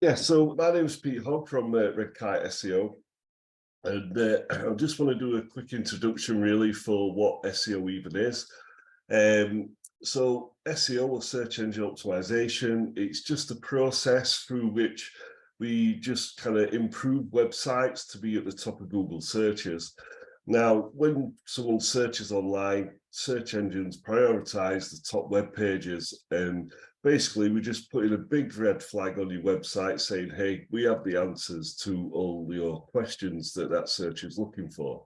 Yeah, so my name is Pete Hogg from Red Kite SEO, and I just want to do a quick introduction really for what SEO even is. Um, so SEO, or search engine optimization, it's just a process through which we just kind of improve websites to be at the top of Google searches. Now, when someone searches online, search engines prioritize the top web pages, and basically we just put in a big red flag on your website saying, hey, we have the answers to all your questions that search is looking for.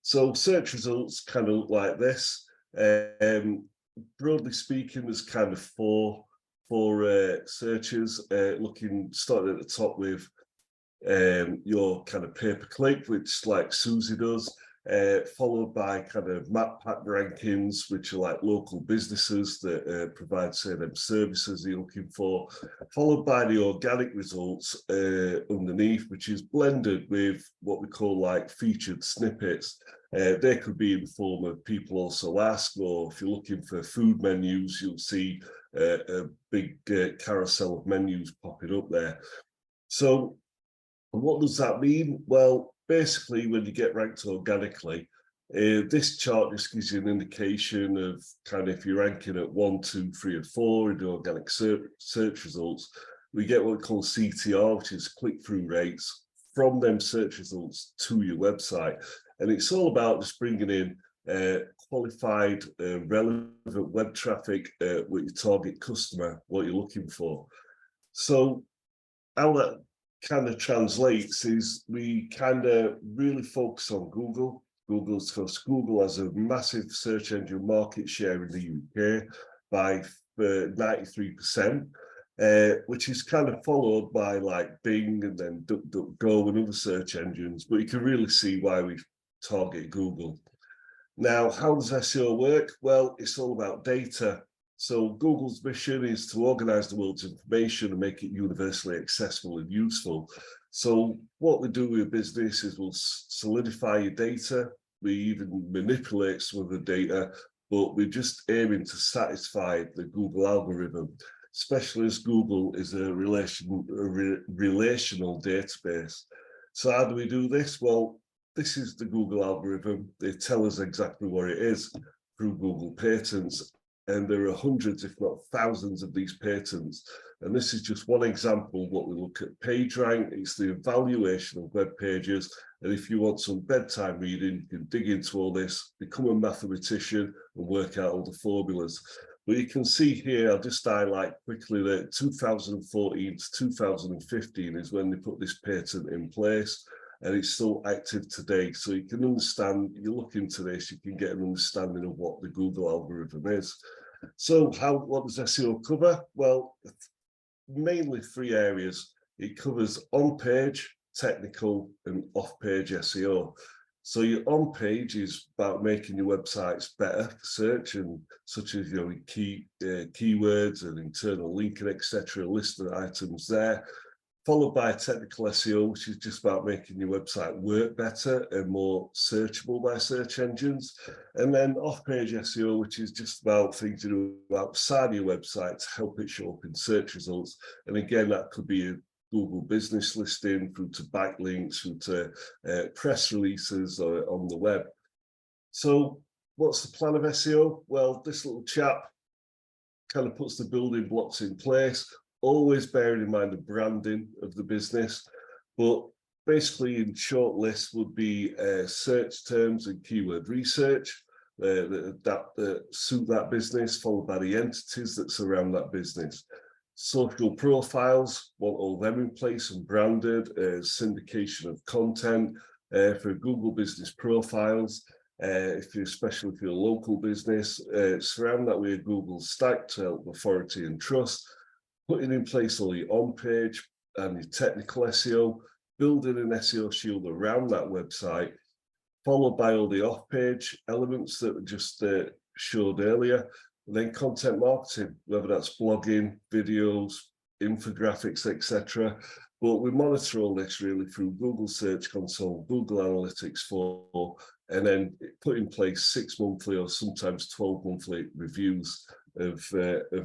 So search results kind of look like this. Um, Broadly speaking, there's kind of four searches, looking starting at the top with your kind of pay-per-click, which like Susie does, followed by kind of map pack rankings, which are like local businesses that provide, say, them services you're looking for, followed by the organic results underneath, which is blended with what we call like featured snippets. They could be in the form of people also ask, or if you're looking for food menus, you'll see a big carousel of menus popping up there. So what does that mean? Well, basically, when you get ranked organically, this chart just gives you an indication of kind of if you're ranking at 1, 2, 3, or 4 in the organic search results. We get what we call CTR, which is click-through rates from them search results to your website. And it's all about just bringing in qualified, relevant web traffic with your target customer, what you're looking for. So how that kind of translates is we kind of really focus on Google. Because Google has a massive search engine market share in the UK by 93%, which is kind of followed by like Bing and then DuckDuckGo and other search engines. But you can really see why we target Google. Now, how does SEO work? Well, it's all about data. So Google's mission is to organize the world's information and make it universally accessible and useful. So what we do with business is we'll solidify your data. We even manipulate some of the data, but we're just aiming to satisfy the Google algorithm, especially as Google is a relational database. So how do we do this? Well, this is the Google algorithm. They tell us exactly what it is through Google patents. And there are hundreds, if not thousands, of these patents. And this is just one example of what we look at PageRank. It's the evaluation of web pages. And if you want some bedtime reading, you can dig into all this, become a mathematician and work out all the formulas. But you can see here, I'll just highlight quickly that 2014 to 2015 is when they put this patent in place. And it's still active today. So you can understand, you look into this, you can get an understanding of what the Google algorithm is. So what does SEO cover? Well, mainly 3 areas. It covers on-page, technical, and off-page SEO. So your on-page is about making your websites better for search, and such as keywords and internal linking, etc. List of items there. Followed by technical SEO, which is just about making your website work better and more searchable by search engines. And then off-page SEO, which is just about things to do outside your website to help it show up in search results. And again, that could be a Google business listing, through to backlinks, through to press releases on the web. So what's the plan of SEO? Well, this little chap kind of puts the building blocks in place, always bearing in mind the branding of the business. But basically, in short list would be search terms and keyword research that suit that business, followed by the entities that surround that business. Social profiles, want all them in place and branded, syndication of content for Google business profiles. Especially if you're a local business, surround that with a Google stack to help authority and trust. Putting in place all your on-page and your technical SEO, building an SEO shield around that website, followed by all the off-page elements that were just showed earlier, and then content marketing, whether that's blogging, videos, infographics, etc. But we monitor all this really through Google Search Console, Google Analytics 4, and then put in place 6 monthly or sometimes 12 monthly reviews of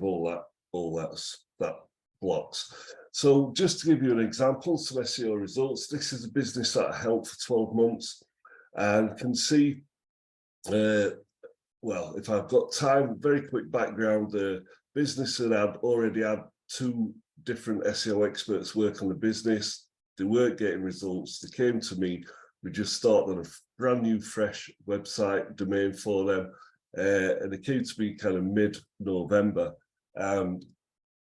all that blocks. So just to give you an example, some SEO results, this is a business that I helped for 12 months and can see, well, if I've got time, very quick background, the business that I'd already had 2 different SEO experts work on the business. They weren't getting results. They came to me. We just started on a brand new, fresh website domain for them. And it came to me kind of mid-November.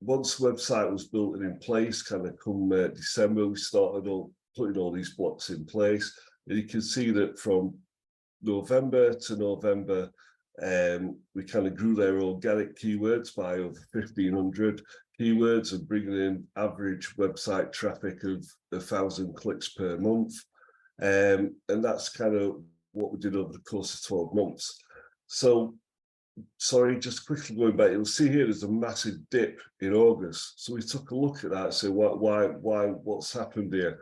Once the website was built and in place, kind of come December, we started putting all these blocks in place. And you can see that from November to November, we kind of grew their organic keywords by over 1,500 keywords and bringing in average website traffic of 1,000 clicks per month. And that's kind of what we did over the course of 12 months. So, sorry, just quickly going back, you'll see here there's a massive dip in August. So we took a look at that and said, what's happened here?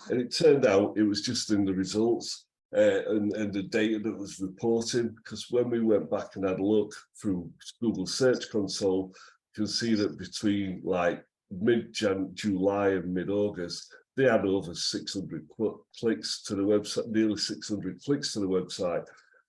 And it turned out it was just in the results and the data that was reporting, because when we went back and had a look through Google Search Console, you can see that between like mid-July and mid-August, they had over 600 clicks to the website, nearly 600 clicks to the website.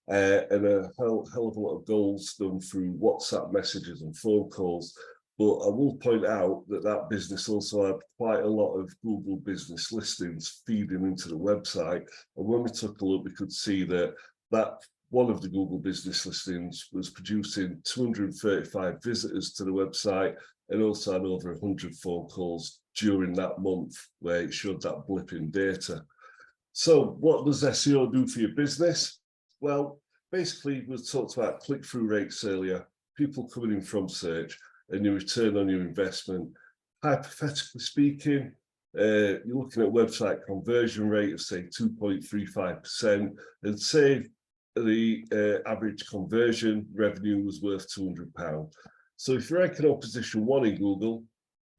And a hell of a lot of goals done through WhatsApp messages and phone calls. But I will point out that that business also had quite a lot of Google business listings feeding into the website. And when we took a look, we could see that one of the Google business listings was producing 235 visitors to the website and also had over 100 phone calls during that month, where it showed that blip in data. So what does SEO do for your business? Well, basically, we talked about click-through rates earlier, people coming in from search, and your return on your investment. Hypothetically speaking, you're looking at website conversion rate of, say, 2.35%, and say the average conversion revenue was worth £200. So if you're ranking on position 1 in Google,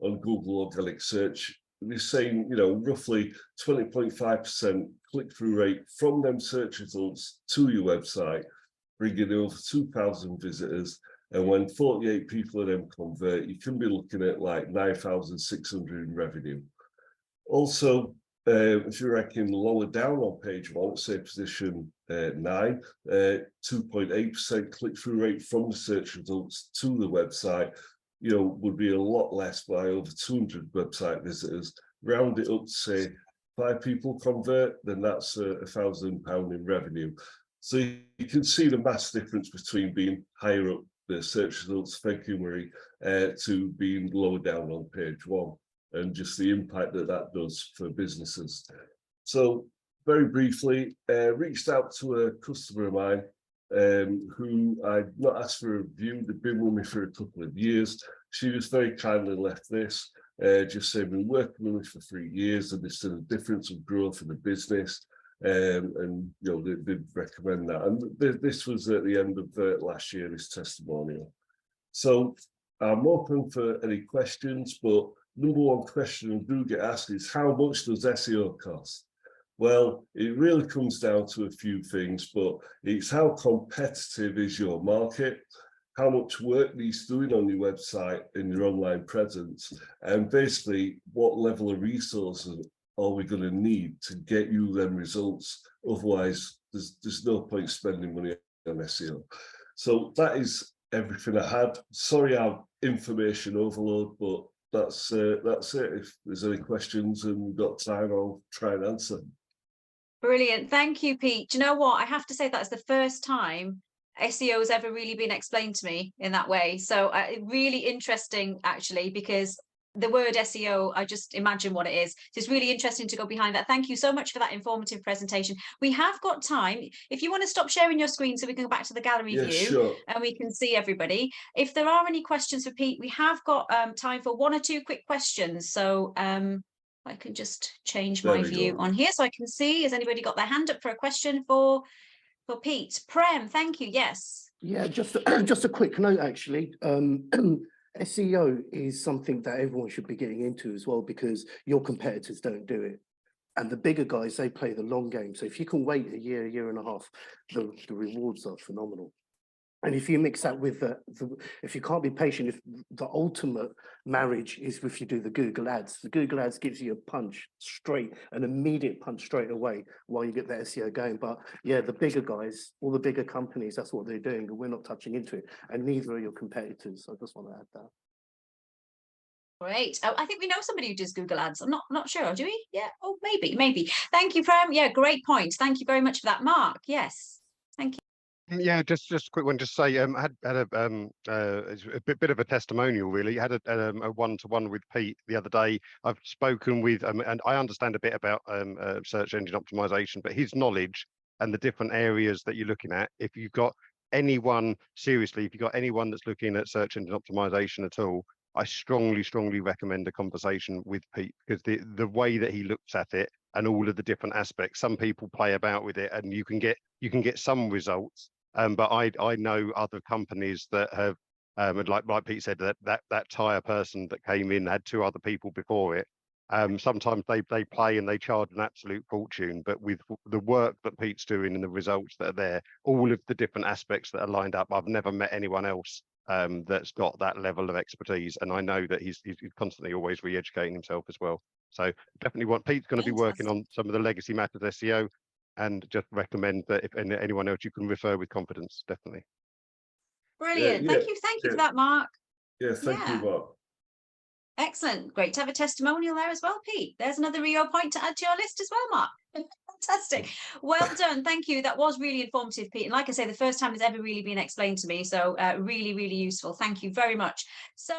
on Google organic search, we're saying, roughly 20.5% click-through rate from them search results to your website, bringing over 2,000 visitors. And when 48 people of them convert, you can be looking at like 9,600 in revenue. Also, if you're ranking lower down on page 1, say position 9, 2.8% click-through rate from the search results to the website, would be a lot less, by over 200 website visitors. Round it up to say 5 people convert, then that's £1,000 in revenue. So you can see the mass difference between being higher up the search results, thank you, Marie, to being lower down on page 1, and just the impact that does for businesses. So very briefly, reached out to a customer of mine who I'd not asked for a review. They've been with me for a couple of years. She just very kindly left this, just saying, been working with me for 3 years and there's still a difference of growth in the business. And they'd recommend that. And this was at the end of last year, this testimonial. So I'm open for any questions, but number one question I do get asked is, how much does SEO cost? Well, it really comes down to a few things, but it's how competitive is your market, how much work needs doing on your website and your online presence, and basically what level of resources are we going to need to get you them results? Otherwise, there's no point spending money on SEO. So that is everything I had. Sorry, I'm information overload, but that's it. If there's any questions and we've got time, I'll try and answer. Brilliant. Thank you, Pete. Do you know what? I have to say that's the first time SEO has ever really been explained to me in that way. So really interesting, actually, because the word SEO, I just imagine what it is. So it's really interesting to go behind that. Thank you so much for that informative presentation. We have got time. If you want to stop sharing your screen so we can go back to the gallery view, sure, and we can see everybody. If there are any questions for Pete, we have got time for 1 or 2 quick questions. So I can just change my view on here so I can see. Has anybody got their hand up for a question for Pete? Prem, thank you. Yes. Yeah, just a quick note, actually. SEO is something that everyone should be getting into as well, because your competitors don't do it. And the bigger guys, they play the long game. So if you can wait a year and a half, the rewards are phenomenal. And if you mix that with if you can't be patient, if the ultimate marriage is if you do the Google ads gives you a punch straight, an immediate punch straight away while you get the SEO going. But yeah, the bigger guys, all the bigger companies, that's what they're doing, and we're not touching into it, and neither are your competitors. So I just want to add that. Great. Oh, I think we know somebody who does Google ads. I'm not sure. Do we? Yeah. Oh, maybe. Thank you, Prem. Yeah, great point. Thank you very much for that, Mark. Yes. Thank you. Yeah, just a quick one. Just say, had it's a bit of a testimonial, really. Had a one-to-one with Pete the other day. I've spoken with, and I understand a bit about search engine optimization, but his knowledge and the different areas that you're looking at. If you've got anyone, seriously, if you've got anyone that's looking at search engine optimization at all, I strongly recommend a conversation with Pete, because the way that he looks at it and all of the different aspects. Some people play about with it, and you can get some results. But I know other companies that have, like Pete said, that tire person that came in had 2 other people before it. Sometimes they play and they charge an absolute fortune, but with the work that Pete's doing and the results that are there, all of the different aspects that are lined up, I've never met anyone else that's got that level of expertise. And I know that he's constantly always re-educating himself as well. So definitely Pete's going to be working on some of the legacy matters SEO. And just recommend that if anyone else you can refer with confidence, definitely. Brilliant. Thank you for that, Mark. Yeah, thank you, Mark. Excellent. Great to have a testimonial there as well, Pete. There's another Rio point to add to your list as well, Mark. Fantastic. Well done. Thank you. That was really informative, Pete. And like I say, the first time it's ever really been explained to me. So really, really useful. Thank you very much. So